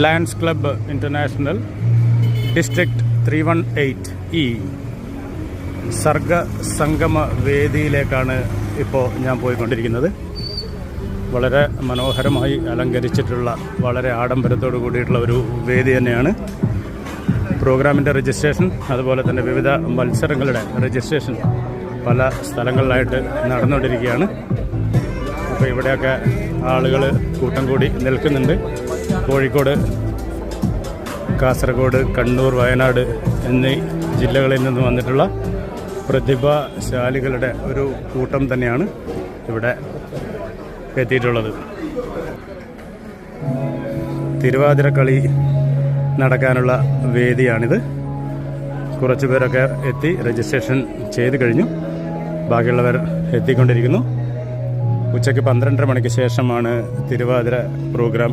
Lions club international district 318E സർഗ സംഗമ വേദിയിലേക്കാണ് ഇപ്പോൾ ഞാൻ പോയിക്കൊണ്ടിരിക്കുന്നത്. വളരെ മനോഹരമായി അലങ്കരിച്ചിട്ടുള്ള വളരെ ആഡംബരത്തോടു കൂടിയിട്ടുള്ള ഒരു വേദി തന്നെയാണ്. പ്രോഗ്രാമിൻ്റെ രജിസ്ട്രേഷൻ, അതുപോലെ തന്നെ വിവിധ മത്സരങ്ങളുടെ രജിസ്ട്രേഷൻ പല സ്ഥലങ്ങളിലായിട്ട് നടന്നുകൊണ്ടിരിക്കുകയാണ്. അപ്പോൾ ഇവിടെയൊക്കെ ആളുകൾ കൂട്ടം കൂടി നിൽക്കുന്നുണ്ട്. കോഴിക്കോട്, കാസർഗോഡ്, കണ്ണൂർ, വയനാട് എന്നീ ജില്ലകളിൽ നിന്ന് വന്നിട്ടുള്ള പ്രതിഭാശാലികളുടെ ഒരു കൂട്ടം തന്നെയാണ് ഇവിടെ എത്തിയിട്ടുള്ളത്. തിരുവാതിരക്കളി നടക്കാനുള്ള വേദിയാണിത്. കുറച്ച് പേരൊക്കെ എത്തി രജിസ്ട്രേഷൻ ചെയ്ത് കഴിഞ്ഞു. ബാക്കിയുള്ളവർ എത്തിക്കൊണ്ടിരിക്കുന്നു. ഉച്ചയ്ക്ക് 12:30 മണിക്ക് ശേഷമാണ് തിരുവാതിര പ്രോഗ്രാം